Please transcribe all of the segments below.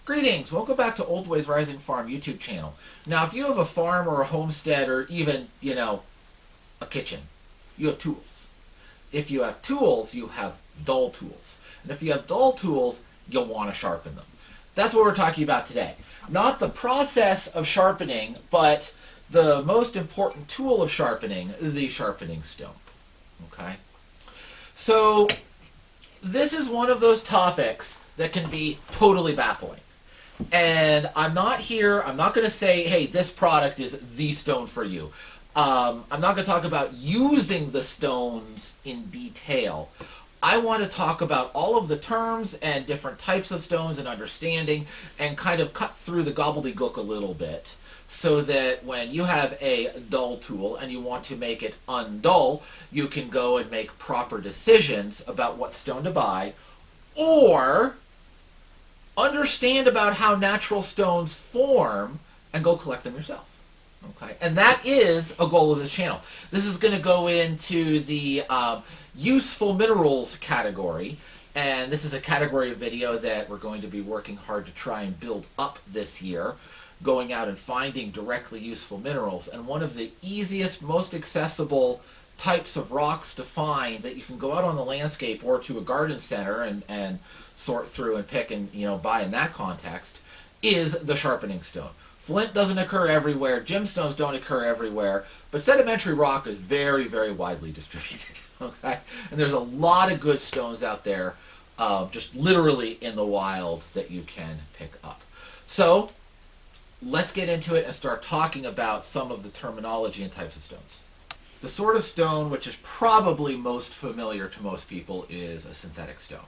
Greetings, welcome back to Old Ways Rising Farm YouTube channel. Now if you have a farm or a homestead or even, a kitchen, you have tools. If you have tools, you have dull tools. And if you have dull tools, you'll want to sharpen them. That's what we're talking about today. Not the process of sharpening, but the most important tool of sharpening, the sharpening stone. Okay? So this is one of those topics that can be totally baffling. And I'm not going to say, hey, this product is the stone for you. I'm not going to talk about using the stones in detail. I want to talk about all of the terms and different types of stones and understanding and kind of cut through the gobbledygook a little bit so that when you have a dull tool and you want to make it undull, you can go and make proper decisions about what stone to buy or understand about how natural stones form and go collect them yourself. Okay, and that is a goal of this channel. This is going to go into the useful minerals category, and this is a category of video that we're going to be working hard to try and build up this year, going out and finding directly useful minerals. And one of the easiest, most accessible types of rocks to find that you can go out on the landscape or to a garden center and sort through and pick and buy in that context is the sharpening stone. Flint doesn't occur everywhere, gemstones don't occur everywhere, but sedimentary rock is very, very widely distributed. Okay, and there's a lot of good stones out there, just literally in the wild, that you can pick up. So let's get into it and start talking about some of the terminology and types of stones. The sort of stone which is probably most familiar to most people is a synthetic stone.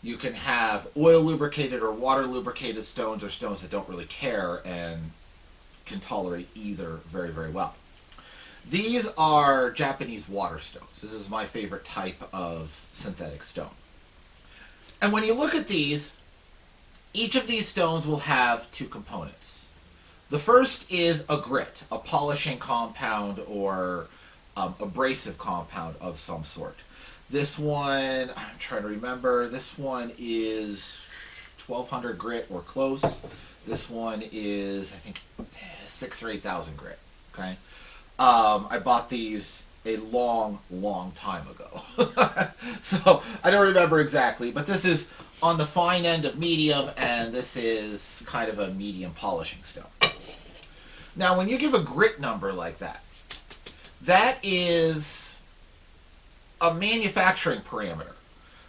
You can have oil lubricated or water lubricated stones, or stones that don't really care and can tolerate either very, very well. These are Japanese water stones. This is my favorite type of synthetic stone. And when you look at these, each of these stones will have two components. The first is a grit, a polishing compound or abrasive compound of some sort. This one, I'm trying to remember, this one is 1200 grit or close. This one is, I think, 6,000 or 8,000 grit. Okay, I bought these a long, long time ago. So I don't remember exactly, but this is on the fine end of medium, and this is kind of a medium polishing stone. Now, when you give a grit number like that, that is a manufacturing parameter.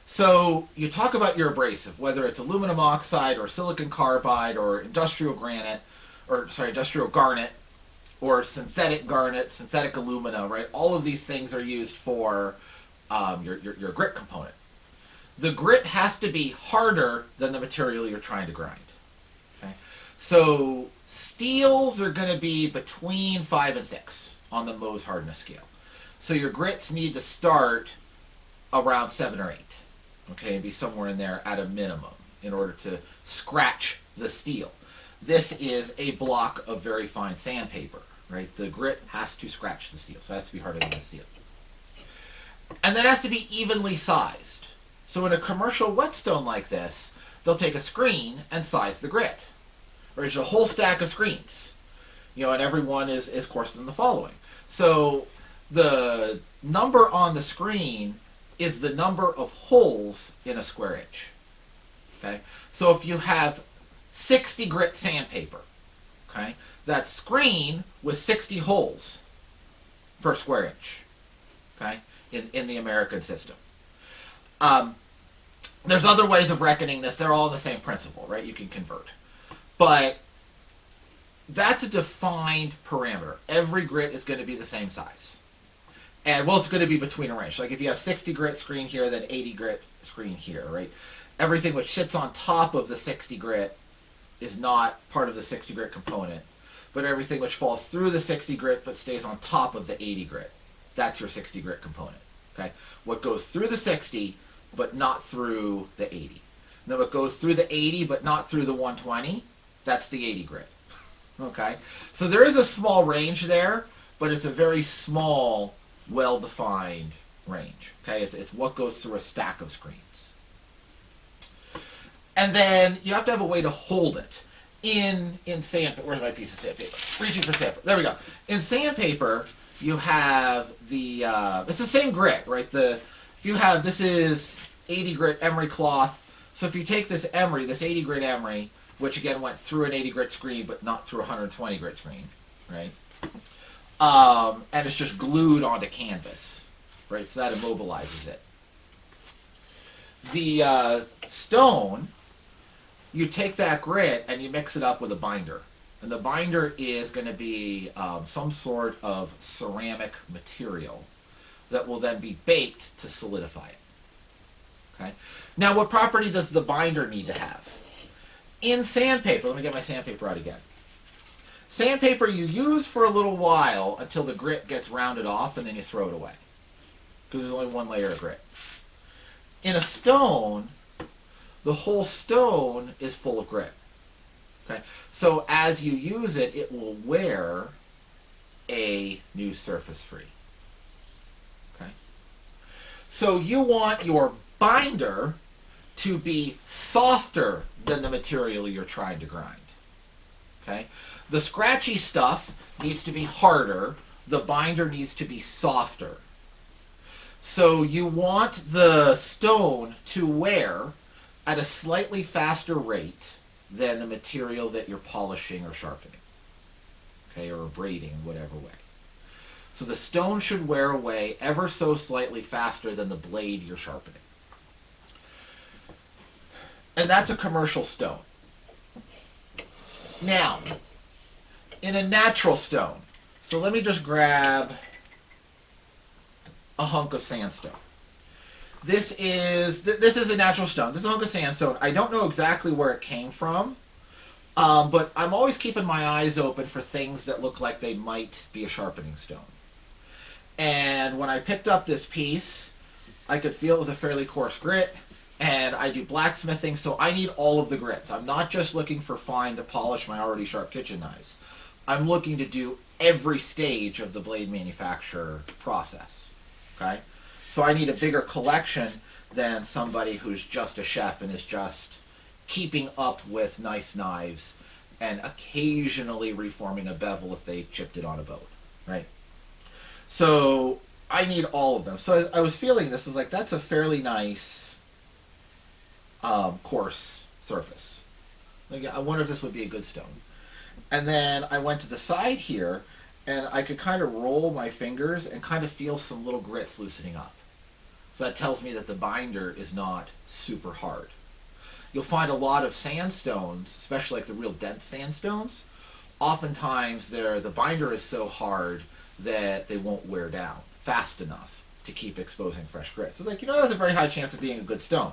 So you talk about your abrasive, whether it's aluminum oxide or silicon carbide or industrial garnet or synthetic garnet, synthetic alumina, right? All of these things are used for your grit component. The grit has to be harder than the material you're trying to grind. Okay? So steels are going to be between 5 and 6 on the Mohs hardness scale. So your grits need to start around 7 or 8, okay, and be somewhere in there at a minimum in order to scratch the steel. This is a block of very fine sandpaper, right? The grit has to scratch the steel, so it has to be harder than the steel. And that has to be evenly sized. So in a commercial whetstone like this, they'll take a screen and size the grit. Or it's a whole stack of screens, and every one is coarser than the following. So the number on the screen is the number of holes in a square inch. Okay? So if you have 60 grit sandpaper, okay, that screen was 60 holes per square inch, okay, in the American system. There's other ways of reckoning this. They're all the same principle, right? You can convert. But that's a defined parameter. Every grit is going to be the same size. And, well, it's going to be between a range. Like if you have 60 grit screen here, then 80 grit screen here, right? Everything which sits on top of the 60 grit is not part of the 60 grit component. But everything which falls through the 60 grit but stays on top of the 80 grit, that's your 60 grit component. Okay? What goes through the 60 but not through the 80. Now what goes through the 80 but not through the 120, that's the 80 grit. Okay? So there is a small range there, but it's a very small, well-defined range. Okay, it's what goes through a stack of screens. And then you have to have a way to hold it in sandpaper. Where's my piece of sandpaper? Reaching for sandpaper. There we go. In sandpaper, you have the it's the same grit, right? If you have, this is 80 grit emery cloth. So if you take this emery, this 80 grit emery, which again went through an 80 grit screen, but not through a 120 grit screen, right? And it's just glued onto canvas, right? So that immobilizes it. The stone, you take that grit and you mix it up with a binder. And the binder is going to be some sort of ceramic material that will then be baked to solidify it. Okay. Now, what property does the binder need to have? In sandpaper, let me get my sandpaper out again. Sandpaper you use for a little while until the grit gets rounded off, and then you throw it away, because there's only one layer of grit. In a stone, the whole stone is full of grit. Okay, so as you use it, it will wear a new surface free. Okay, so you want your binder to be softer than the material you're trying to grind. Okay, the scratchy stuff needs to be harder. The binder needs to be softer. So you want the stone to wear at a slightly faster rate than the material that you're polishing or sharpening, okay, or abrading, whatever way. So the stone should wear away ever so slightly faster than the blade you're sharpening. And that's a commercial stone. Now, in a natural stone, so let me just grab a hunk of sandstone. This is a natural stone. This is a hunk of sandstone. I don't know exactly where it came from, but I'm always keeping my eyes open for things that look like they might be a sharpening stone. And when I picked up this piece, I could feel it was a fairly coarse grit, and I do blacksmithing, so I need all of the grits. I'm not just looking for fine to polish my already sharp kitchen knives. I'm looking to do every stage of the blade manufacture process. Okay? So I need a bigger collection than somebody who's just a chef and is just keeping up with nice knives and occasionally reforming a bevel if they chipped it on a boat, right? So I need all of them. So I was feeling this, was like, that's a fairly nice coarse surface. Like, I wonder if this would be a good stone. And then I went to the side here, and I could kind of roll my fingers and kind of feel some little grits loosening up. So that tells me that the binder is not super hard. You'll find a lot of sandstones, especially like the real dense sandstones, oftentimes the binder is so hard that they won't wear down fast enough to keep exposing fresh grit. So it's like, there's a very high chance of being a good stone.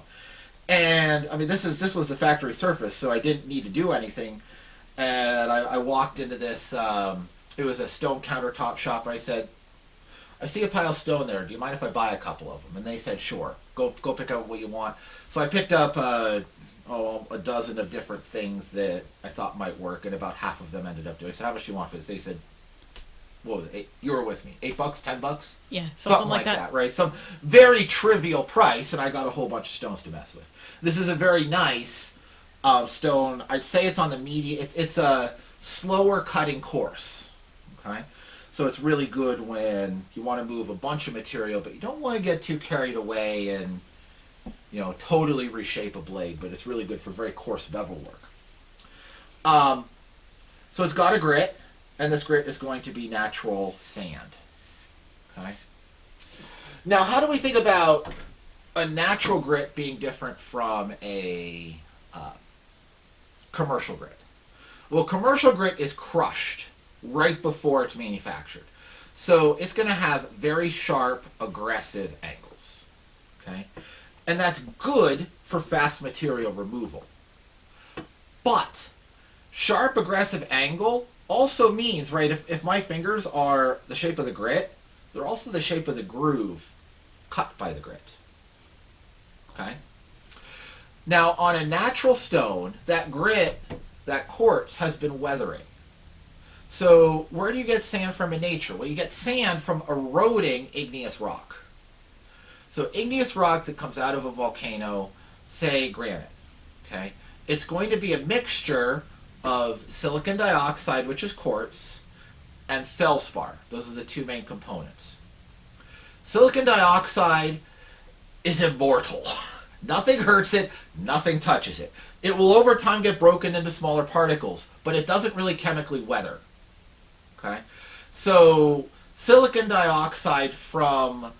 And I mean, this was the factory surface, so I didn't need to do anything. And I walked into this, it was a stone countertop shop, and I said, I see a pile of stone there. Do you mind if I buy a couple of them? And they said, sure. Go pick up what you want. So I picked up a dozen of different things that I thought might work, and about half of them ended up doing. I said, how much do you want for this? They said, what was it? You were with me. $8, $10? Yeah, something like that, right? Some very trivial price, and I got a whole bunch of stones to mess with. This is a very nice stone. I'd say it's on the medium. It's a slower cutting course. Okay. So it's really good when you want to move a bunch of material, but you don't want to get too carried away and, totally reshape a blade, but it's really good for very coarse bevel work. So it's got a grit, and this grit is going to be natural sand. Okay. Now, how do we think about a natural grit being different from a commercial grit? Well, commercial grit is crushed right before it's manufactured. So it's going to have very sharp, aggressive angles. Okay? And that's good for fast material removal. But sharp, aggressive angle also means, right, if my fingers are the shape of the grit, they're also the shape of the groove cut by the grit. Okay? Now, on a natural stone, that grit, that quartz, has been weathering. So where do you get sand from in nature? Well, you get sand from eroding igneous rock. So igneous rock that comes out of a volcano, say granite. Okay? It's going to be a mixture of silicon dioxide, which is quartz, and feldspar. Those are the two main components. Silicon dioxide is immortal. Nothing hurts it, nothing touches it. It will over time get broken into smaller particles, but it doesn't really chemically weather. Okay? So silicon dioxide from,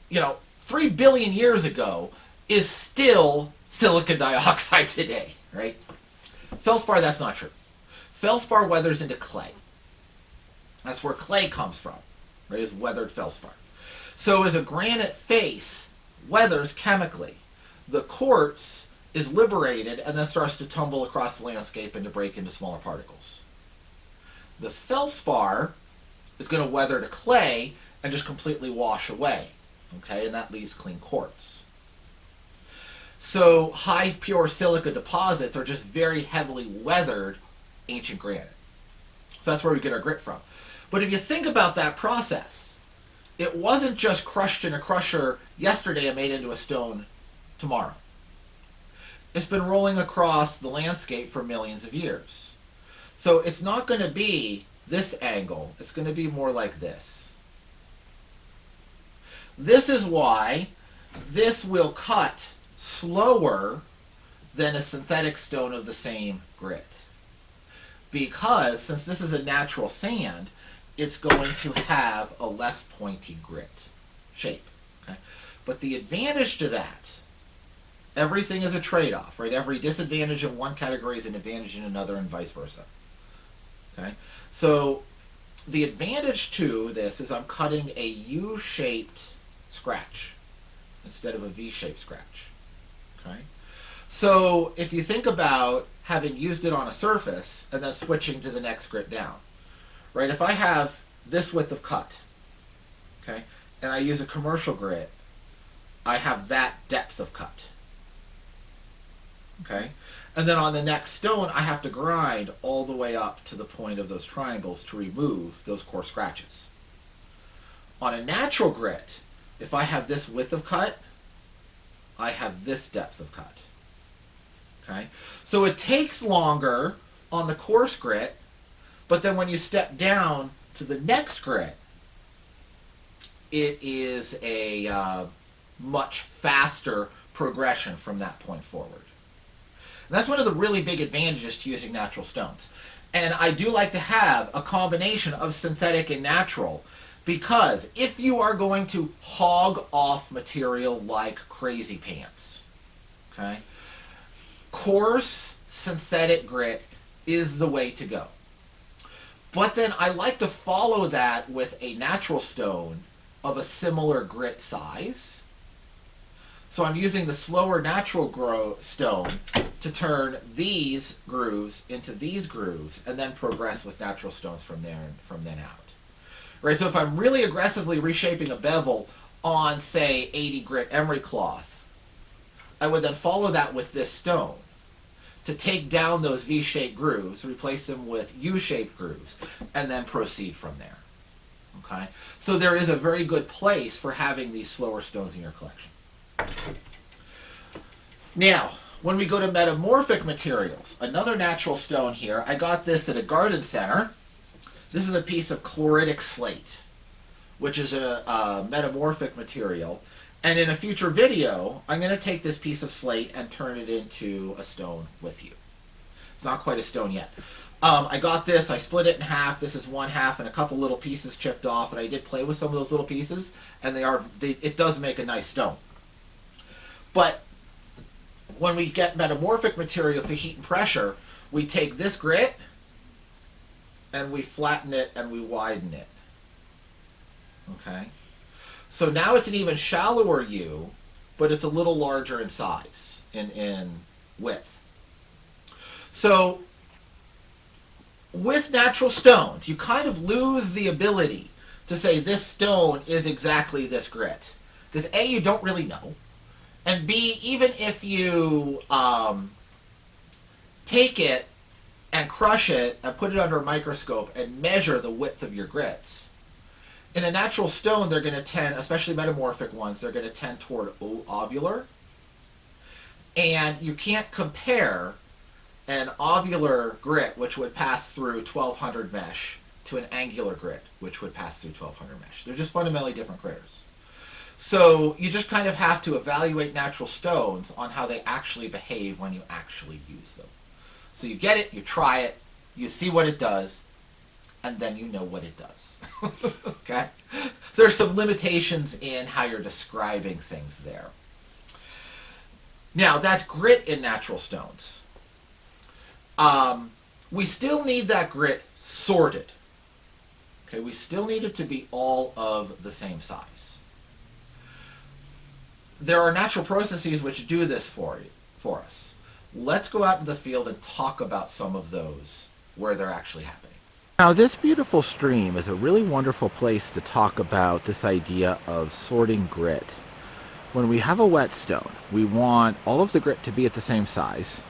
3 billion years ago is still silicon dioxide today, right? Feldspar, that's not true. Feldspar weathers into clay. That's where clay comes from, right? Is weathered feldspar. So as a granite face weathers chemically, the quartz is liberated and then starts to tumble across the landscape and to break into smaller particles. The feldspar is going to weather to clay and just completely wash away, okay? And that leaves clean quartz. So high pure silica deposits are just very heavily weathered ancient granite. So that's where we get our grit from. But if you think about that process, it wasn't just crushed in a crusher yesterday and made into a stone tomorrow. It's been rolling across the landscape for millions of years. So it's not going to be this angle. It's going to be more like this. This is why this will cut slower than a synthetic stone of the same grit. Because since this is a natural sand, it's going to have a less pointy grit shape. Okay? But the advantage to that, everything is a trade-off, right? Every disadvantage in one category is an advantage in another and vice versa. Okay? So the advantage to this is I'm cutting a U-shaped scratch instead of a V-shaped scratch. Okay? So if you think about having used it on a surface and then switching to the next grit down, right? If I have this width of cut, okay, and I use a commercial grit, I have that depth of cut. Okay? And then on the next stone, I have to grind all the way up to the point of those triangles to remove those coarse scratches. On a natural grit, if I have this width of cut, I have this depth of cut. Okay? So it takes longer on the coarse grit, but then when you step down to the next grit, it is a much faster progression from that point forward. And that's one of the really big advantages to using natural stones. And I do like to have a combination of synthetic and natural, because if you are going to hog off material like crazy pants, okay, coarse synthetic grit is the way to go. But then I like to follow that with a natural stone of a similar grit size. So I'm using the slower natural stone to turn these grooves into these grooves and then progress with natural stones from there and from then out. Right? So if I'm really aggressively reshaping a bevel on, say, 80 grit emery cloth, I would then follow that with this stone to take down those V-shaped grooves, replace them with U-shaped grooves, and then proceed from there. Okay? So there is a very good place for having these slower stones in your collection. Now, when we go to metamorphic materials, another natural stone here, I got this at a garden center. This is a piece of chloritic slate, which is a metamorphic material. And in a future video, I'm going to take this piece of slate and turn it into a stone with you. It's not quite a stone yet. I got this, I split it in half. This is one half and a couple little pieces chipped off, and I did play with some of those little pieces, and it does make a nice stone. But when we get metamorphic materials through heat and pressure, we take this grit and we flatten it and we widen it. Okay? So now it's an even shallower U, but it's a little larger in size, in width. So with natural stones, you kind of lose the ability to say this stone is exactly this grit. Because A, you don't really know. And B, even if you take it and crush it and put it under a microscope and measure the width of your grits, in a natural stone, they're going to tend, especially metamorphic ones, they're going to tend toward ovular. And you can't compare an ovular grit, which would pass through 1200 mesh, to an angular grit, which would pass through 1200 mesh. They're just fundamentally different critters. So you just kind of have to evaluate natural stones on how they actually behave when you actually use them. So you get it, you try it, you see what it does, and then you know what it does. Okay? So there's some limitations in how you're describing things there. Now, that's grit in natural stones. We still need that grit sorted. Okay, we still need it to be all of the same size. There are natural processes which do this for us. Let's go out in the field and talk about some of those where they're actually happening. Now, this beautiful stream is a really wonderful place to talk about this idea of sorting grit. When we have a whetstone, we want all of the grit to be at the same size,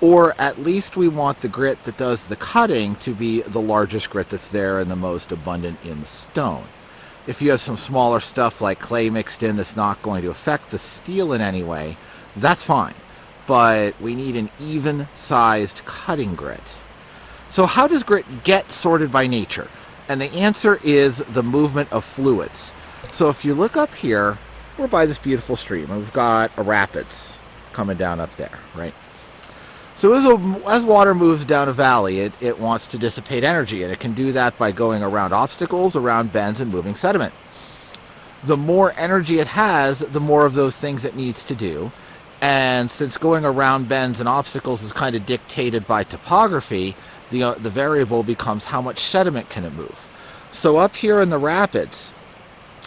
or at least we want the grit that does the cutting to be the largest grit that's there and the most abundant in the stone. If you have some smaller stuff like clay mixed in that's not going to affect the steel in any way, that's fine. But we need an even-sized cutting grit. So how does grit get sorted by nature? And the answer is the movement of fluids. So if you look up here, we're by this beautiful stream, and we've got a rapids coming down up there, right? So as water moves down a valley, it wants to dissipate energy, and it can do that by going around obstacles, around bends, and moving sediment. The more energy it has, the more of those things it needs to do. And since going around bends and obstacles is kind of dictated by topography, the variable becomes how much sediment can it move. So up here in the rapids,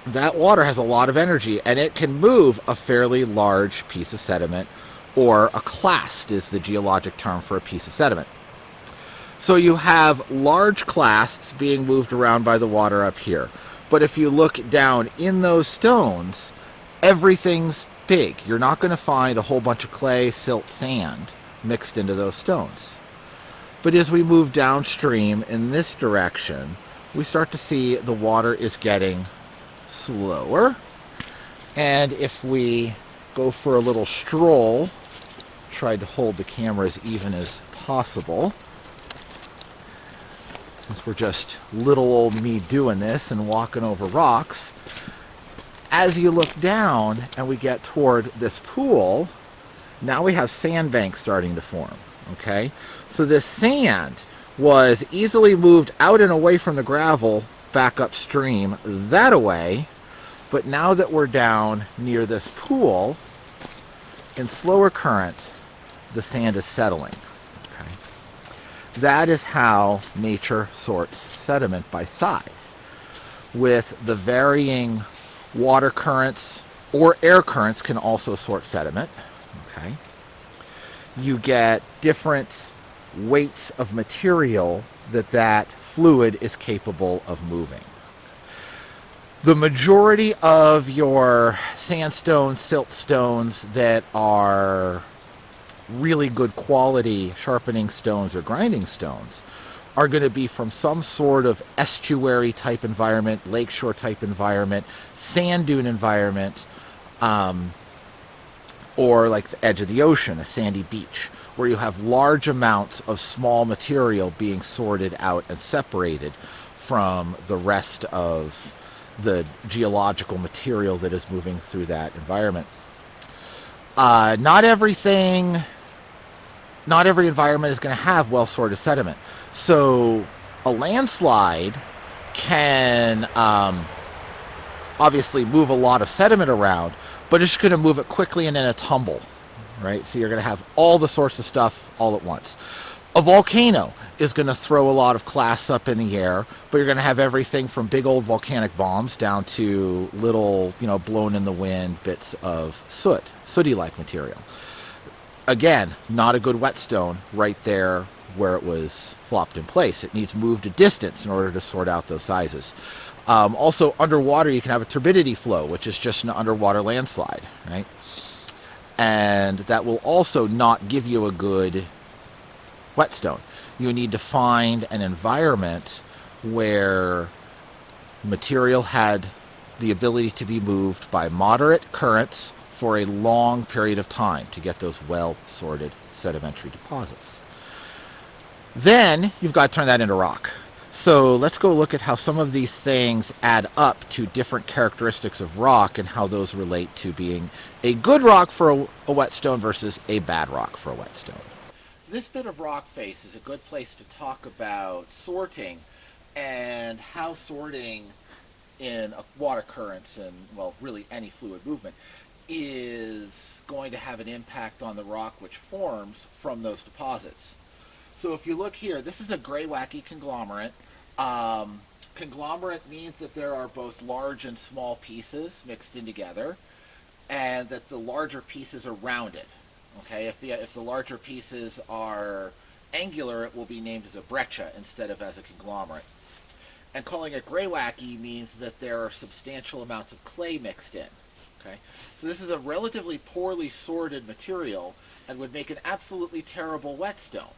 that water has a lot of energy, and it can move a fairly large piece of sediment, or a clast is the geologic term for a piece of sediment. So you have large clasts being moved around by the water up here. But if you look down in those stones, everything's big. You're not going to find a whole bunch of clay, silt, sand mixed into those stones. But as we move downstream in this direction, we start to see the water is getting slower. And if we go for a little stroll, try to hold the camera as even as possible, since we're just little old me doing this and walking over rocks. As you look down and we get toward this pool, now we have sandbanks starting to form. Okay, so this sand was easily moved out and away from the gravel back upstream that away, but now that we're down near this pool, in slower current, the sand is settling. Okay, that is how nature sorts sediment by size. With the varying water currents or air currents can also sort sediment. Okay, you get different weights of material that fluid is capable of moving. The majority of your sandstones, siltstones that are really good quality sharpening stones or grinding stones are going to be from some sort of estuary type environment, lakeshore type environment, sand dune environment, or like the edge of the ocean, a sandy beach, where you have large amounts of small material being sorted out and separated from the rest of the geological material that is moving through that environment. Not every environment is going to have well-sorted sediment. So a landslide can obviously move a lot of sediment around, but it's going to move it quickly and in a tumble, right? So you're going to have all the sorts of stuff all at once. A volcano is going to throw a lot of clasts up in the air, but you're going to have everything from big old volcanic bombs down to little, blown in the wind bits of sooty-like material. Again, not a good whetstone right there where it was flopped in place. It needs moved a distance in order to sort out those sizes. Also, underwater, you can have a turbidity flow, which is just an underwater landslide, right? And that will also not give you a good whetstone. You need to find an environment where material had the ability to be moved by moderate currents for a long period of time to get those well-sorted sedimentary deposits. Then you've got to turn that into rock. So let's go look at how some of these things add up to different characteristics of rock and how those relate to being a good rock for a whetstone versus a bad rock for a whetstone. This bit of rock face is a good place to talk about sorting and how sorting in water currents and, well, really any fluid movement is going to have an impact on the rock which forms from those deposits. So if you look here, this is a gray-wacky conglomerate. Conglomerate means that there are both large and small pieces mixed in together, and that the larger pieces are rounded. Okay, if the larger pieces are angular, it will be named as a breccia instead of as a conglomerate. And calling it gray-wacky means that there are substantial amounts of clay mixed in. Okay, so this is a relatively poorly sorted material and would make an absolutely terrible whetstone,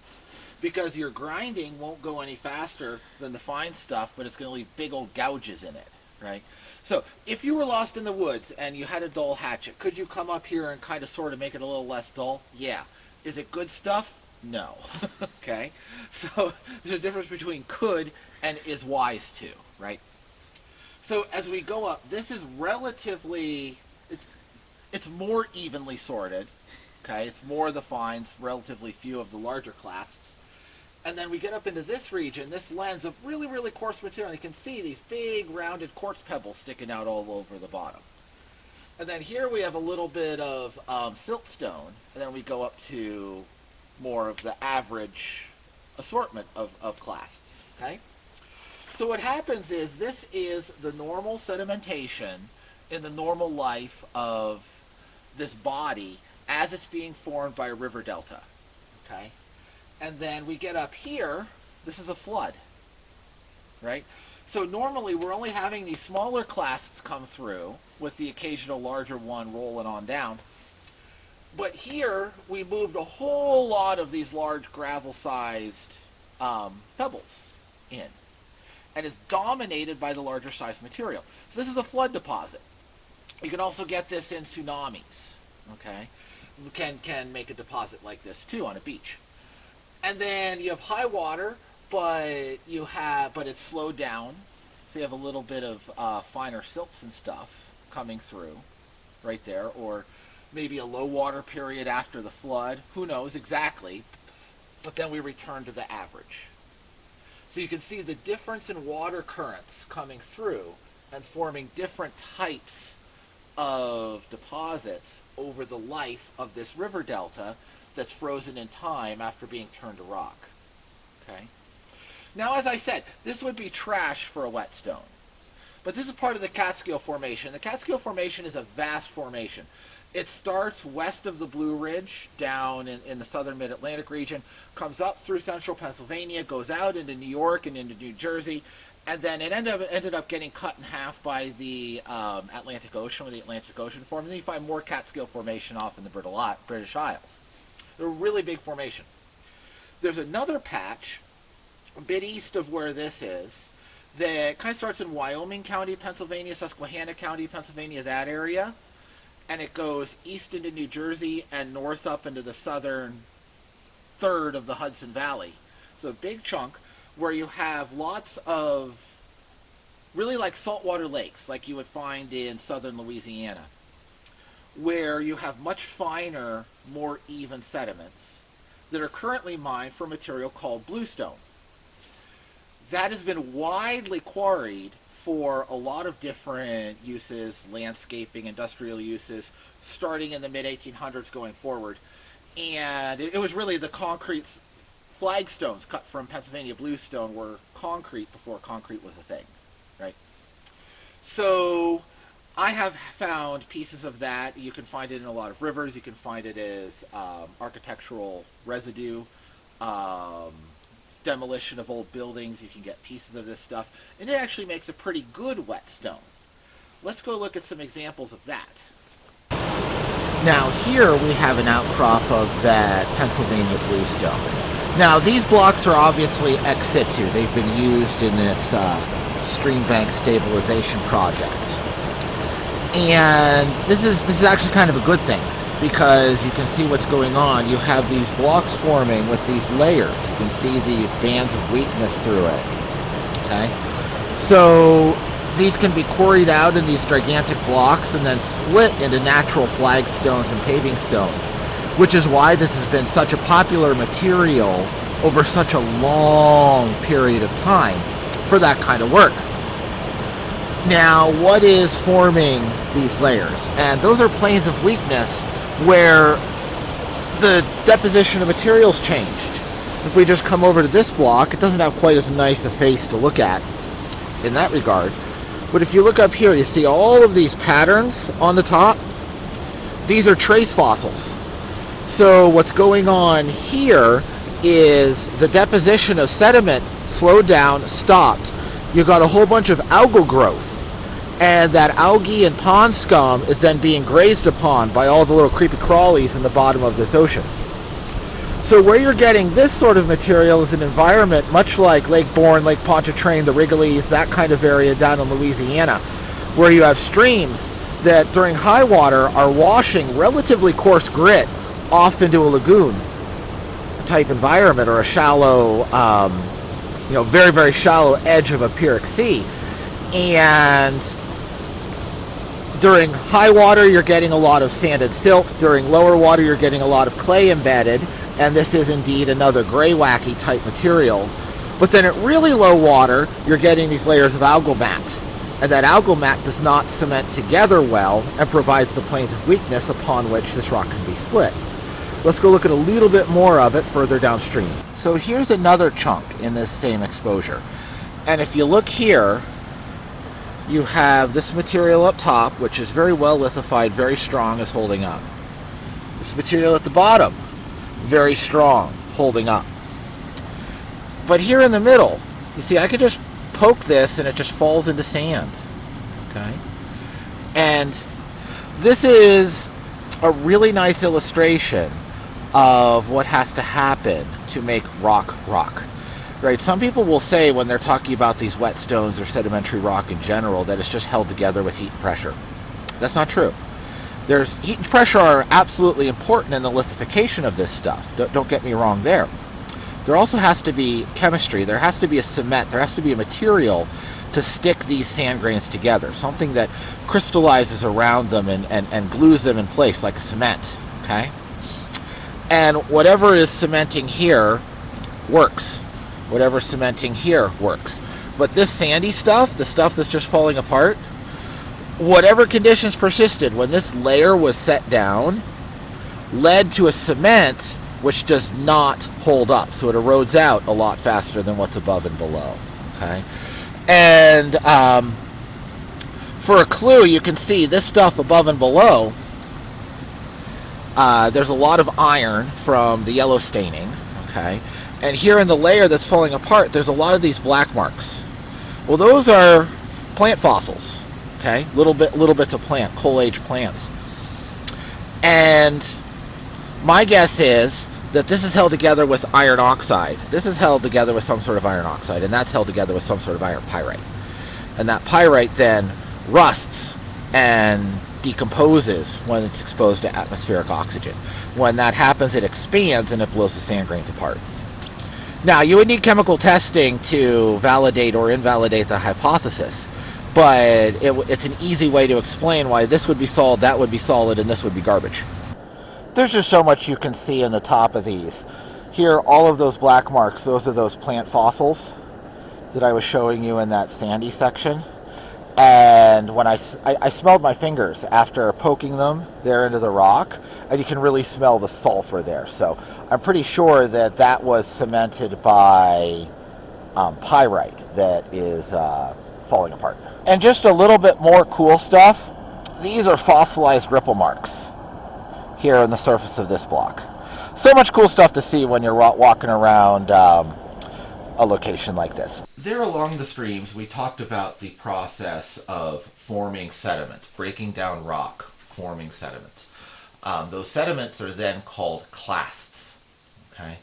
because your grinding won't go any faster than the fine stuff, but it's going to leave big old gouges in it, right? So if you were lost in the woods and you had a dull hatchet, could you come up here and kind of sort of make it a little less dull? Yeah. Is it good stuff? No. Okay? So there's a difference between could and is wise to, right? So as we go up, this is relatively, it's more evenly sorted. Okay? It's more of the fines, relatively few of the larger clasts. And then we get up into this region, this lens of really, really coarse material. You can see these big rounded quartz pebbles sticking out all over the bottom. And then here we have a little bit of siltstone, and then we go up to more of the average assortment of clasts. Okay? So what happens is this is the normal sedimentation in the normal life of this body as it's being formed by a river delta. Okay? And then we get up here, this is a flood, right? So normally we're only having these smaller clasts come through with the occasional larger one rolling on down. But here we moved a whole lot of these large gravel-sized pebbles in. And it's dominated by the larger sized material. So this is a flood deposit. You can also get this in tsunamis, okay? You can make a deposit like this too on a beach. And then you have high water, but it's slowed down. So you have a little bit of finer silts and stuff coming through right there, or maybe a low water period after the flood. Who knows exactly? But then we return to the average. So you can see the difference in water currents coming through and forming different types of deposits over the life of this river delta that's frozen in time after being turned to rock. Okay? Now, as I said, this would be trash for a whetstone. But this is part of the Catskill Formation. The Catskill Formation is a vast formation. It starts west of the Blue Ridge, down in the southern mid-Atlantic region, comes up through central Pennsylvania, goes out into New York and into New Jersey, and then it ended up getting cut in half by the Atlantic Ocean, when the Atlantic Ocean formed. And then you find more Catskill Formation off in the British Isles. They're a really big formation. There's another patch a bit east of where this is that kind of starts in Wyoming County, Pennsylvania, Susquehanna County, Pennsylvania, that area. And it goes east into New Jersey and north up into the southern third of the Hudson Valley. So a big chunk where you have lots of really like saltwater lakes, like you would find in southern Louisiana, where you have much finer, more even sediments that are currently mined for material called bluestone. That has been widely quarried for a lot of different uses, landscaping, industrial uses, starting in the mid-1800s going forward. And it was really the concrete flagstones cut from Pennsylvania bluestone were concrete before concrete was a thing, right? So I have found pieces of that. You can find it in a lot of rivers. You can find it as architectural residue, demolition of old buildings. You can get pieces of this stuff, and it actually makes a pretty good whetstone. Let's go look at some examples of that. Now here we have an outcrop of that Pennsylvania bluestone. Now these blocks are obviously ex situ. They've been used in this stream bank stabilization project. And this is actually kind of a good thing, because you can see what's going on. You have these blocks forming with these layers. You can see these bands of weakness through it. Okay? So these can be quarried out in these gigantic blocks and then split into natural flagstones and paving stones, which is why this has been such a popular material over such a long period of time for that kind of work. Now, what is forming these layers? And those are planes of weakness where the deposition of materials changed. If we just come over to this block, it doesn't have quite as nice a face to look at in that regard. But if you look up here, you see all of these patterns on the top. These are trace fossils. So what's going on here is the deposition of sediment slowed down, stopped. You got a whole bunch of algal growth, and that algae and pond scum is then being grazed upon by all the little creepy crawlies in the bottom of this ocean. So where you're getting this sort of material is an environment much like Lake Bourne, Lake Pontchartrain, the Wrigley's, that kind of area down in Louisiana, where you have streams that during high water are washing relatively coarse grit off into a lagoon type environment, or a shallow, very, very shallow edge of a Pyrrhic sea. And during high water, you're getting a lot of sanded silt. During lower water, you're getting a lot of clay embedded. And this is indeed another gray wacky type material. But then at really low water, you're getting these layers of algal mat. And that algal mat does not cement together well and provides the planes of weakness upon which this rock can be split. Let's go look at a little bit more of it further downstream. So here's another chunk in this same exposure. And if you look here, you have this material up top, which is very well lithified, very strong, is holding up. This material at the bottom, very strong, holding up. But here in the middle, you see, I could just poke this and it just falls into sand. Okay? And this is a really nice illustration of what has to happen to make rock rock. Right? Some people will say when they're talking about these whetstones or sedimentary rock in general that it's just held together with heat and pressure. That's not true. There's heat and pressure are absolutely important in the lithification of this stuff. Don't get me wrong there. There also has to be chemistry. There has to be a cement. There has to be a material to stick these sand grains together. Something that crystallizes around them and glues them in place like a cement. Okay? And whatever is cementing here works. Whatever cementing here works. But this sandy stuff, the stuff that's just falling apart, whatever conditions persisted when this layer was set down, led to a cement which does not hold up. So it erodes out a lot faster than what's above and below. Okay? And for a clue, you can see this stuff above and below, there's a lot of iron from the yellow staining. Okay? And here in the layer that's falling apart, there's a lot of these black marks. Well, those are plant fossils. Okay? Little bits of plant, coal-age plants. And my guess is that this is held together with iron oxide. This is held together with some sort of iron oxide, and that's held together with some sort of iron pyrite. And that pyrite then rusts and decomposes when it's exposed to atmospheric oxygen. When that happens, it expands and it blows the sand grains apart. Now, you would need chemical testing to validate or invalidate the hypothesis, but it's an easy way to explain why this would be solid, that would be solid, and this would be garbage. There's just so much you can see in the top of these. Here, all of those black marks, those are those plant fossils that I was showing you in that sandy section. And when I smelled my fingers after poking them there into the rock, and you can really smell the sulfur there. So I'm pretty sure that that was cemented by pyrite that is falling apart. And just a little bit more cool stuff. These are fossilized ripple marks here on the surface of this block. So much cool stuff to see when you're walking around a location like this. There along the streams, we talked about the process of forming sediments, breaking down rock, forming sediments. Those sediments are then called clasts. Okay?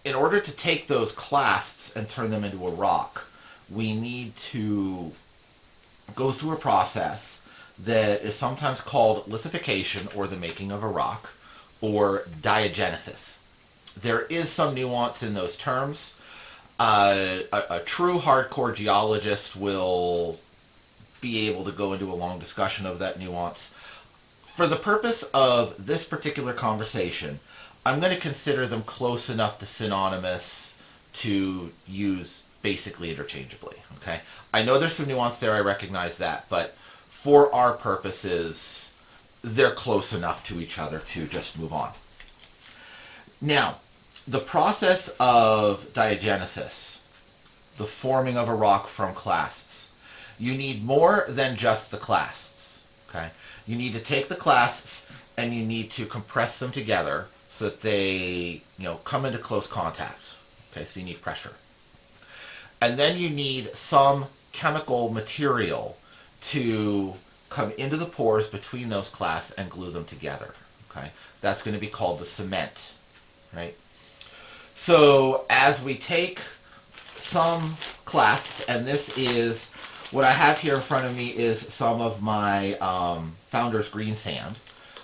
In order to take those clasts and turn them into a rock, we need to goes through a process that is sometimes called lithification, or the making of a rock, or diagenesis. There is some nuance in those terms. A true hardcore geologist will be able to go into a long discussion of that nuance. For the purpose of this particular conversation, I'm going to consider them close enough to synonymous to use basically interchangeably. Okay, I know there's some nuance there, I recognize that, but for our purposes, they're close enough to each other to just move on. Now, the process of diagenesis, the forming of a rock from clasts, you need more than just the clasts. Okay, you need to take the clasts and you need to compress them together so that they, come into close contact. Okay, so you need pressure. And then you need some chemical material to come into the pores between those clasts and glue them together. Okay, that's going to be called the cement, right? So as we take some clasts, and this is what I have here in front of me is some of my Founder's green sand.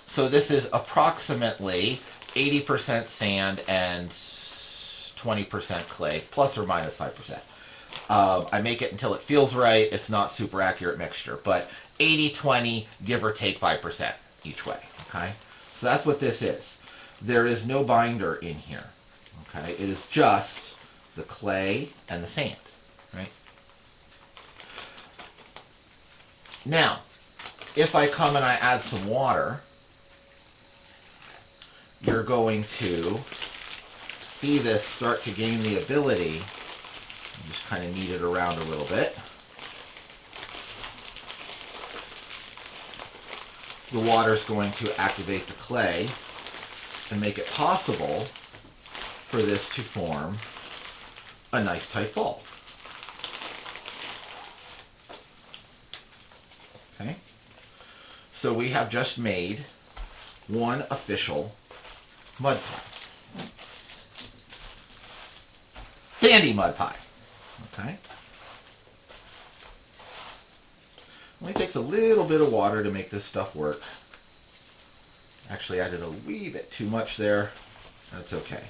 So this is approximately 80% sand and 20% clay, plus or minus 5%. I make it until it feels right. It's not super accurate mixture, but 80-20, give or take 5% each way. Okay, so that's what this is. There is no binder in here. Okay, it is just the clay and the sand, right? Now, if I come and I add some water, you're going to see this start to gain the ability. Just kind of knead it around a little bit. The water is going to activate the clay and make it possible for this to form a nice tight ball. Okay, so we have just made one official mud pie. Sandy mud pie. Okay. Only takes a little bit of water to make this stuff work. Actually, I added a wee bit too much there. That's okay.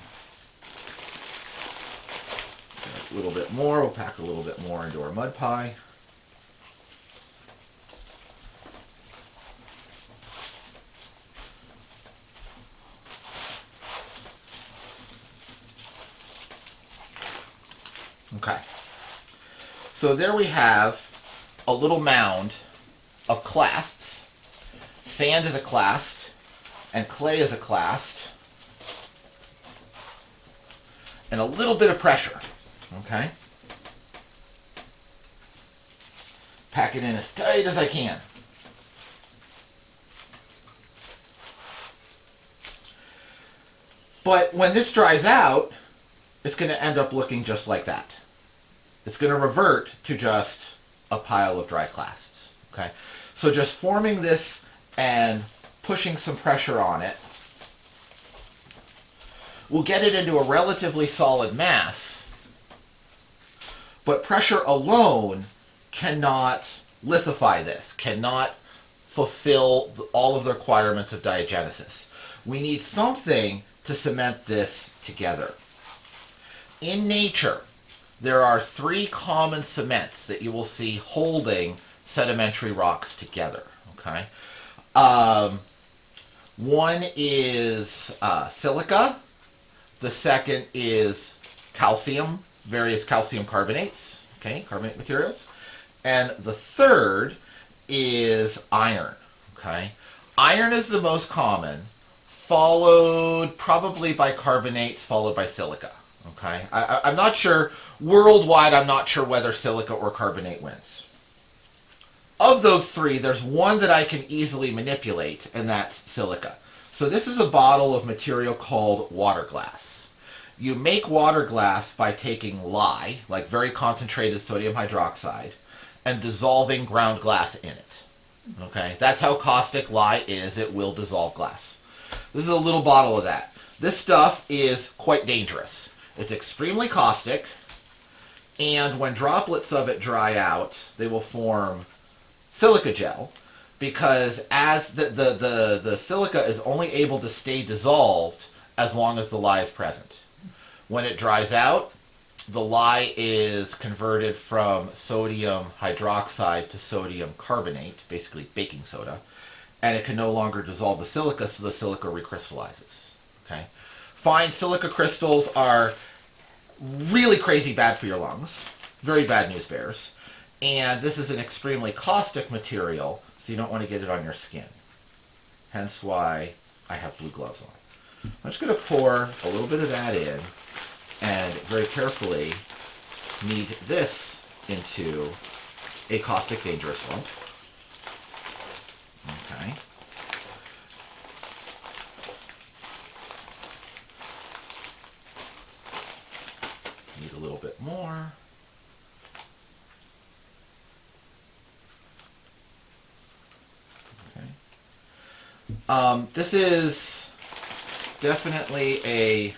A little bit more. We'll pack a little bit more into our mud pie. Okay. So there we have a little mound of clasts. Sand is a clast, and clay is a clast, and a little bit of pressure. Okay? Pack it in as tight as I can. But when this dries out, it's going to end up looking just like that. It's going to revert to just a pile of dry clasts. Okay? So just forming this and pushing some pressure on it will get it into a relatively solid mass, but pressure alone cannot lithify this, cannot fulfill all of the requirements of diagenesis. We need something to cement this together. In nature, there are three common cements that you will see holding sedimentary rocks together. Okay, one is silica. The second is calcium, various calcium carbonates. Okay, carbonate materials, and the third is iron. Okay, iron is the most common, followed probably by carbonates, followed by silica. Okay, I'm not sure, worldwide I'm not sure whether silica or carbonate wins. Of those three, there's one that I can easily manipulate, and that's silica. So this is a bottle of material called water glass. You make water glass by taking lye, like very concentrated sodium hydroxide, and dissolving ground glass in it. Okay, that's how caustic lye is. It will dissolve glass. This is a little bottle of that. This stuff is quite dangerous. It's extremely caustic, and when droplets of it dry out, they will form silica gel, because as the silica is only able to stay dissolved as long as the lye is present. When it dries out, the lye is converted from sodium hydroxide to sodium carbonate, basically baking soda, and it can no longer dissolve the silica, so the silica recrystallizes. Okay? Fine silica crystals are really crazy bad for your lungs, very bad news bears, and this is an extremely caustic material, so you don't want to get it on your skin. Hence why I have blue gloves on. I'm just going to pour a little bit of that in and very carefully knead this into a caustic dangerous lump. Okay. Need a little bit more. Okay. This is definitely a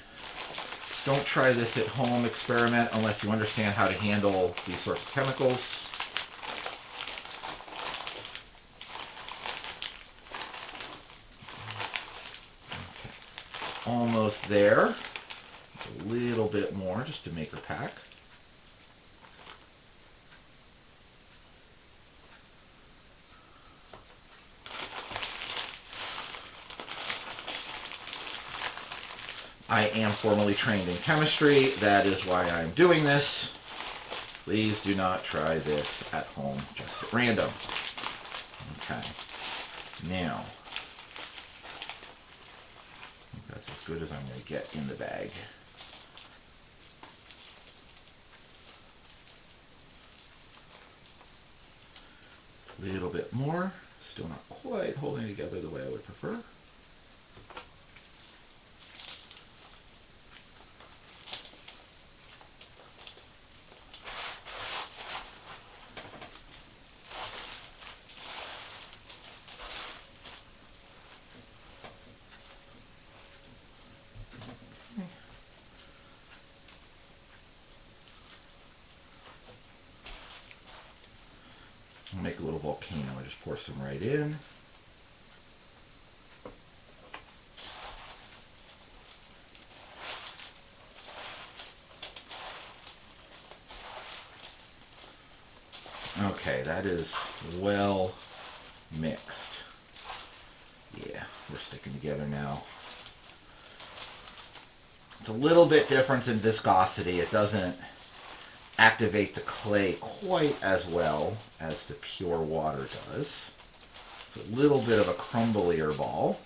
don't try this at home experiment unless you understand how to handle these sorts of chemicals. Okay. Almost there. A little bit more just to make her pack. I am formally trained in chemistry. That is why I'm doing this. Please do not try this at home just at random. Okay. Now, I think that's as good as I'm going to get in the bag. A little bit more. Still not quite holding together the way I would prefer. Make a little volcano. I just pour some right in. Okay, that is well mixed. Yeah, we're sticking together now. It's a little bit different in viscosity. It doesn't activate the clay quite as well as the pure water does. It's a little bit of a crumblier ball,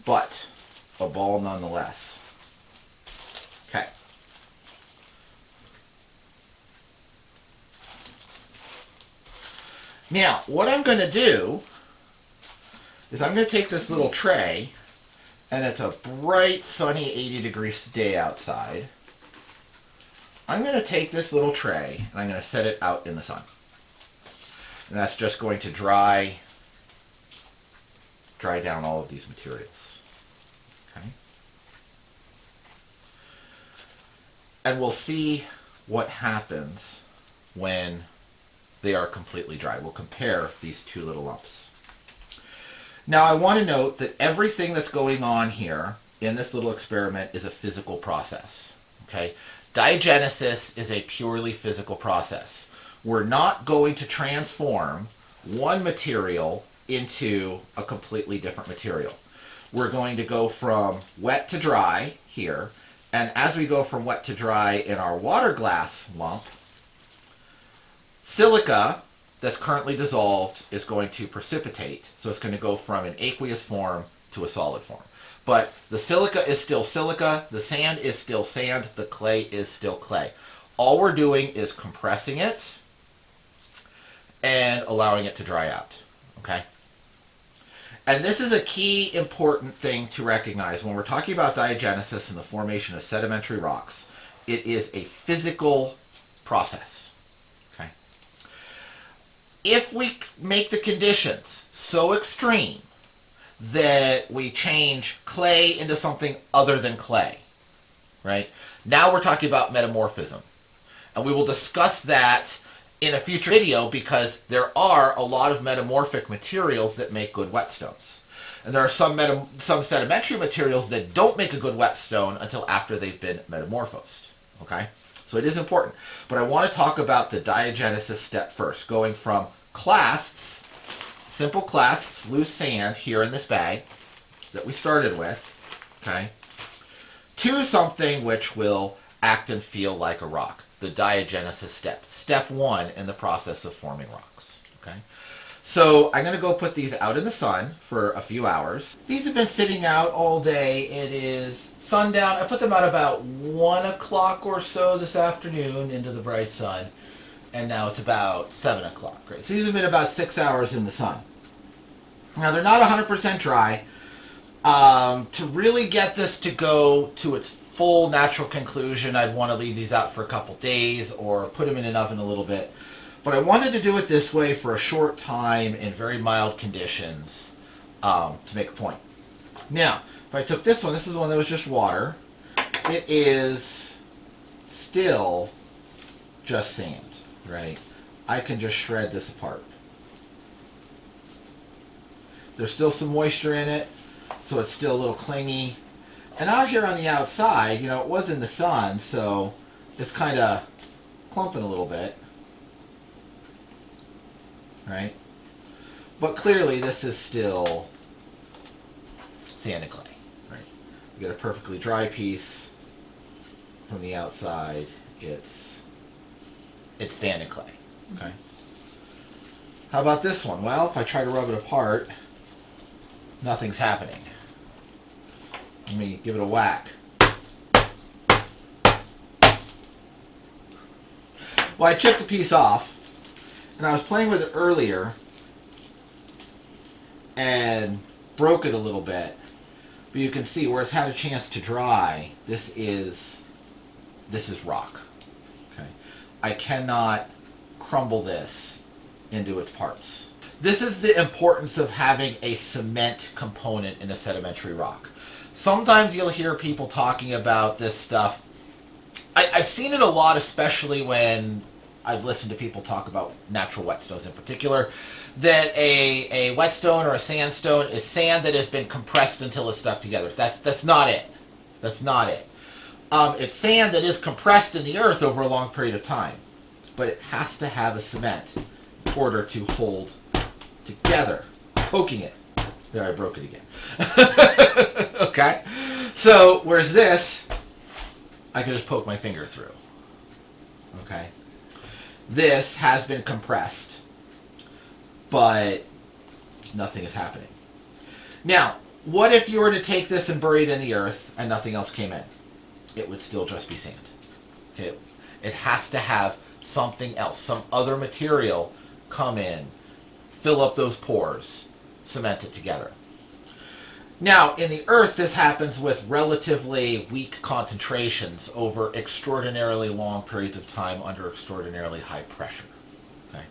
but a ball nonetheless. Okay. Now, what I'm going to do is I'm going to take this little tray, and it's a bright, sunny 80-degree day outside. I'm going to take this little tray and I'm going to set it out in the sun. And that's just going to dry down all of these materials. Okay? And we'll see what happens when they are completely dry. We'll compare these two little lumps. Now I want to note that everything that's going on here in this little experiment is a physical process. Okay? Diagenesis is a purely physical process. We're not going to transform one material into a completely different material. We're going to go from wet to dry here, and as we go from wet to dry in our water glass lump, silica that's currently dissolved is going to precipitate. So it's going to go from an aqueous form to a solid form. But the silica is still silica, the sand is still sand, the clay is still clay. All we're doing is compressing it and allowing it to dry out, okay? And this is a key important thing to recognize when we're talking about diagenesis and the formation of sedimentary rocks. It is a physical process, okay? If we make the conditions so extreme that we change clay into something other than clay, right? Now we're talking about metamorphism. And we will discuss that in a future video, because there are a lot of metamorphic materials that make good whetstones. And there are some sedimentary materials that don't make a good whetstone until after they've been metamorphosed. Okay? So it is important. But I want to talk about the diagenesis step first, going from clasts, simple clasts, loose sand here in this bag that we started with, okay, to something which will act and feel like a rock. The diagenesis step. Step one in the process of forming rocks. Okay? So I'm going to go put these out in the sun for a few hours. These have been sitting out all day. It is sundown. I put them out about 1 o'clock or so this afternoon into the bright sun. And now it's about 7 o'clock. Right? So these have been about 6 hours in the sun. Now they're not 100% dry. To really get this to go to its full natural conclusion, I'd want to leave these out for a couple days or put them in an oven a little bit. But I wanted to do it this way for a short time in very mild conditions to make a point. Now, if I took this one, this is one that was just water. It is still just sand, right? I can just shred this apart. There's still some moisture in it, so it's still a little clingy. And out here on the outside, you know, it was in the sun, so it's kind of clumping a little bit. Right? But clearly this is still sand and clay. Right? You got a perfectly dry piece. From the outside, it's sand and clay. Okay? How about this one? Well, if I try to rub it apart, nothing's happening. Let me give it a whack. Well, I chipped a piece off. And I was playing with it earlier and broke it a little bit. But you can see where it's had a chance to dry, this is rock. Okay? I cannot crumble this into its parts. This is the importance of having a cement component in a sedimentary rock. Sometimes you'll hear people talking about this stuff. I've seen it a lot, especially when I've listened to people talk about natural whetstones in particular, that a whetstone or a sandstone is sand that has been compressed until it's stuck together. That's not it. That's not it. It's sand that is compressed in the earth over a long period of time, but it has to have a cement in order to hold together. Poking it. There, I broke it again. Okay? So, whereas this, I can just poke my finger through. Okay? This has been compressed, but nothing is happening. Now, what if you were to take this and bury it in the earth and nothing else came in? It would still just be sand. Okay? It has to have something else, some other material come in, fill up those pores, cement it together. Now, in the earth, this happens with relatively weak concentrations over extraordinarily long periods of time under extraordinarily high pressure. Okay?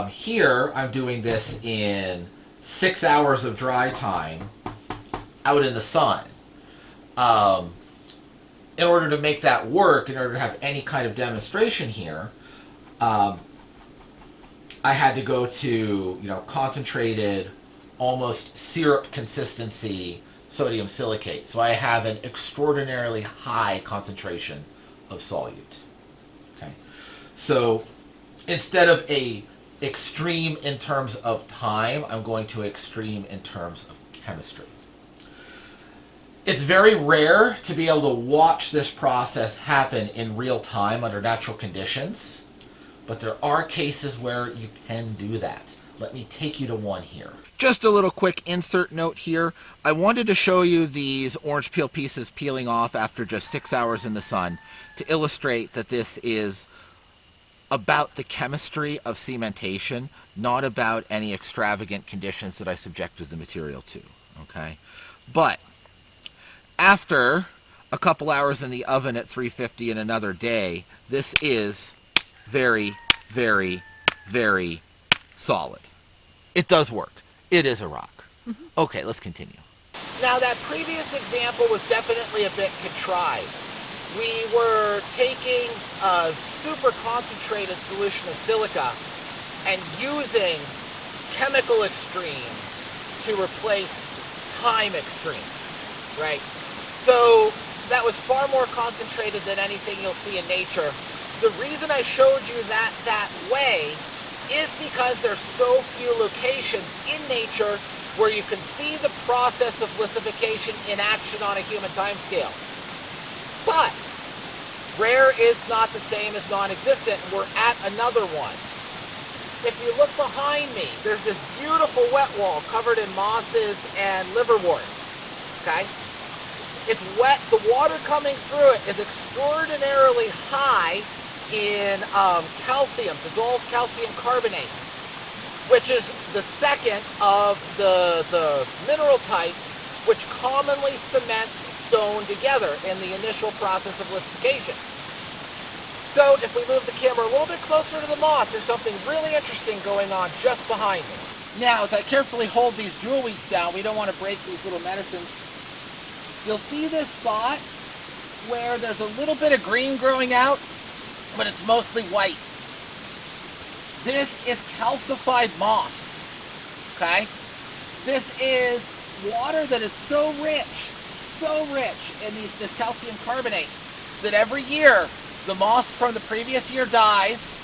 Here, I'm doing this in 6 hours of dry time out in the sun. In order to make that work, in order to have any kind of demonstration here, I had to go to, concentrated, almost syrup consistency sodium silicate. So I have an extraordinarily high concentration of solute. Okay. So instead of a extreme in terms of time, I'm going to extreme in terms of chemistry. It's very rare to be able to watch this process happen in real time under natural conditions, but there are cases where you can do that. Let me take you to one here. Just a little quick insert note here. I wanted to show you these orange peel pieces peeling off after just 6 hours in the sun to illustrate that this is about the chemistry of cementation, not about any extravagant conditions that I subjected the material to. Okay? But after a couple hours in the oven at 350 and another day, this is very, very, very solid. It does work. It is a rock. Okay, let's continue. Now, that previous example was definitely a bit contrived. we were taking a super concentrated solution of silica and using chemical extremes to replace time extremes, right? So that was far more concentrated than anything you'll see in nature. The reason I showed you that way is because there's so few locations in nature where you can see the process of lithification in action on a human timescale. But rare is not the same as non-existent, and we're at another one. If you look behind me, there's this beautiful wet wall covered in mosses and liverworts, okay? It's wet. The water coming through it is extraordinarily high in calcium, dissolved calcium carbonate, which is the second of the mineral types which commonly cements stone together in the initial process of lithification. So if we move the camera a little bit closer to the moss, there's something really interesting going on just behind me. Now, as I carefully hold these jewel weeds down, we don't want to break these little medicines. You'll see this spot where there's a little bit of green growing out, but it's mostly white. This is calcified moss, okay? This is water that is so rich in this calcium carbonate that every year the moss from the previous year dies,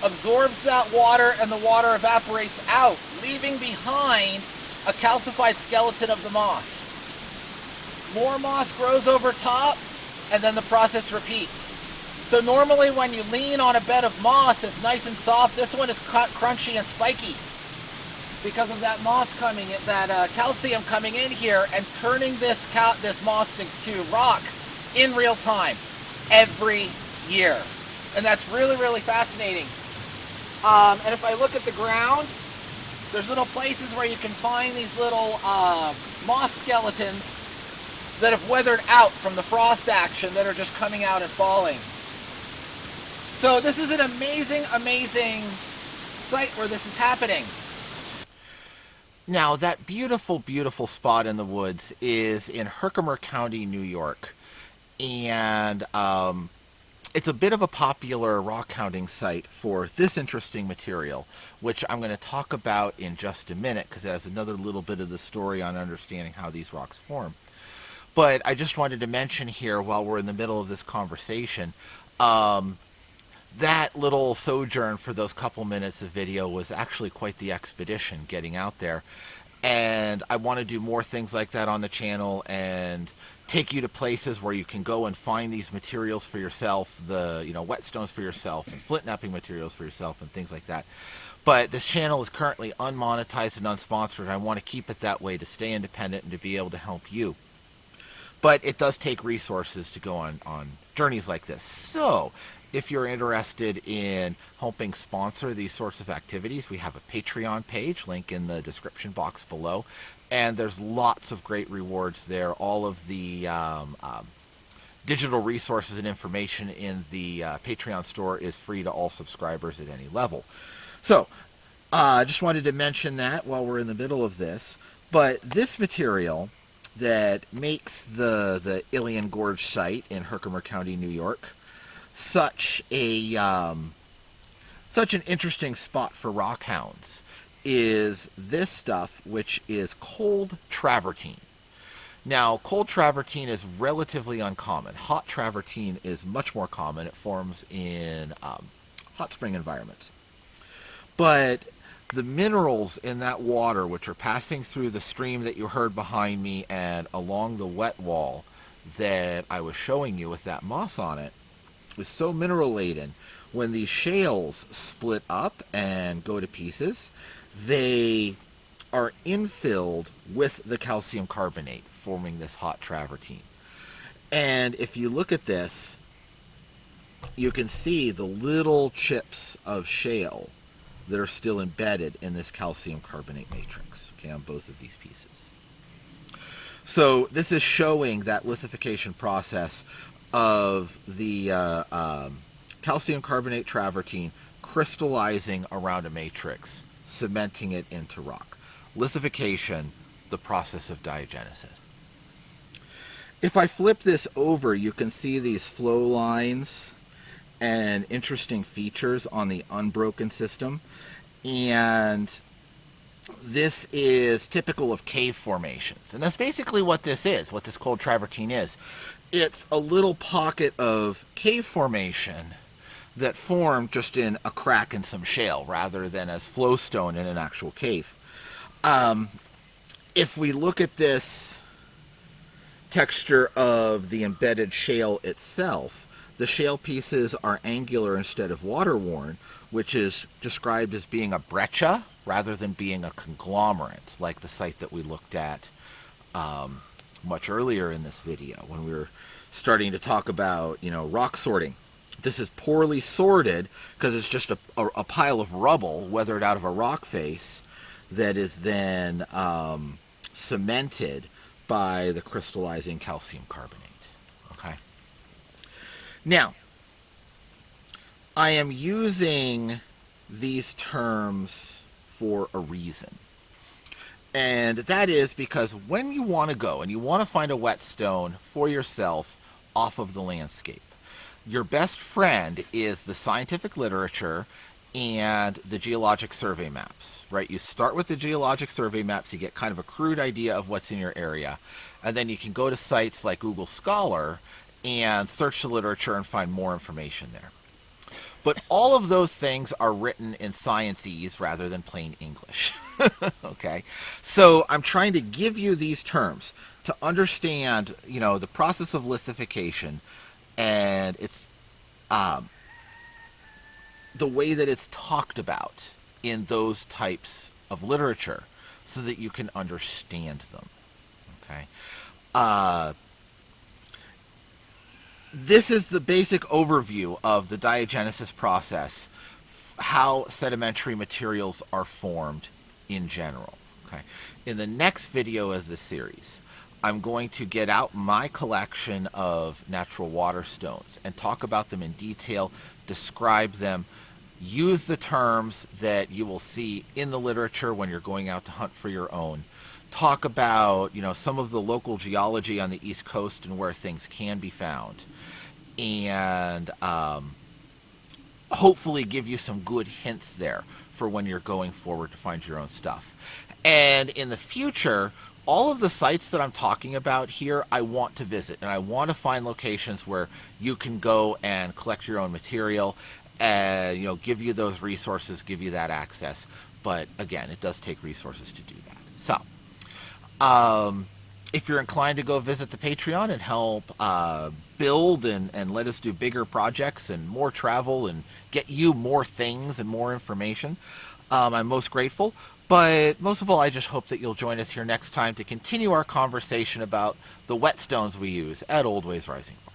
absorbs that water, and the water evaporates out, leaving behind a calcified skeleton of the moss. More moss grows over top, and then the process repeats. So normally when you lean on a bed of moss, it's nice and soft. This one is crunchy and spiky because of that moss coming in, that calcium coming in here and turning this moss to rock in real time every year. And that's really, really fascinating. And if I look at the ground, there's little places where you can find these little moss skeletons that have weathered out from the frost action that are just coming out and falling. So this is an amazing, amazing site where this is happening. Now, that beautiful, beautiful spot in the woods is in Herkimer County, New York. And it's a bit of a popular rock hounding site for this interesting material, which I'm going to talk about in just a minute because it has another little bit of the story on understanding how these rocks form. But I just wanted to mention here, while we're in the middle of this conversation, that little sojourn for those couple minutes of video was actually quite the expedition getting out there. And I want to do more things like that on the channel and take you to places where you can go and find these materials for yourself, the whetstones for yourself and flint knapping materials for yourself and things like that. But this channel is currently unmonetized and unsponsored, and I want to keep it that way to stay independent and to be able to help you. But it does take resources to go on journeys like this. So if you're interested in helping sponsor these sorts of activities, we have a Patreon page, link in the description box below. And there's lots of great rewards there. All of the digital resources and information in the Patreon store is free to all subscribers at any level. So, I just wanted to mention that while we're in the middle of this. But this material that makes the Ilian Gorge site in Herkimer County, New York, such an interesting spot for rock hounds, is this stuff, which is cold travertine. Now, cold travertine is relatively uncommon. Hot travertine is much more common. It forms in hot spring environments. But the minerals in that water, which are passing through the stream that you heard behind me and along the wet wall that I was showing you with that moss on it, is so mineral laden. When these shales split up and go to pieces, they are infilled with the calcium carbonate, forming this hot travertine. And if you look at this, you can see the little chips of shale that are still embedded in this calcium carbonate matrix, okay, on both of these pieces. So this is showing that lithification process of the calcium carbonate travertine crystallizing around a matrix, cementing it into rock. Lithification, the process of diagenesis. If I flip this over, you can see these flow lines and interesting features on the unbroken system. And this is typical of cave formations. And that's basically what this is, what this cold travertine is. It's a little pocket of cave formation that formed just in a crack in some shale rather than as flowstone in an actual cave. If we look at this texture of the embedded shale itself, the shale pieces are angular instead of water-worn, which is described as being a breccia rather than being a conglomerate, like the site that we looked at much earlier in this video when we were starting to talk about, rock sorting. This is poorly sorted because it's just a pile of rubble weathered out of a rock face that is then cemented by the crystallizing calcium carbonate. Okay. Now, I am using these terms for a reason. And that is because when you want to go and you want to find a whetstone for yourself off of the landscape, your best friend is the scientific literature and the geologic survey maps, right? You start with the geologic survey maps, you get kind of a crude idea of what's in your area, and then you can go to sites like Google Scholar and search the literature and find more information there. But all of those things are written in Science-ese rather than plain English. Okay? So I'm trying to give you these terms to understand, the process of lithification and it's the way that it's talked about in those types of literature so that you can understand them. Okay? This is the basic overview of the diagenesis process, how sedimentary materials are formed in general. Okay? In the next video of this series, I'm going to get out my collection of natural water stones and talk about them in detail, describe them, use the terms that you will see in the literature when you're going out to hunt for your own, talk about, some of the local geology on the East Coast and where things can be found, and hopefully give you some good hints there for when you're going forward to find your own stuff. And in the future, all of the sites that I'm talking about here, I want to visit, and I want to find locations where you can go and collect your own material, and give you those resources, give you that access. But again, it does take resources to do that. So, if you're inclined to go visit the Patreon and help build and let us do bigger projects and more travel and get you more things and more information, I'm most grateful. But most of all, I just hope that you'll join us here next time to continue our conversation about the whetstones we use at Old Ways Rising Farm.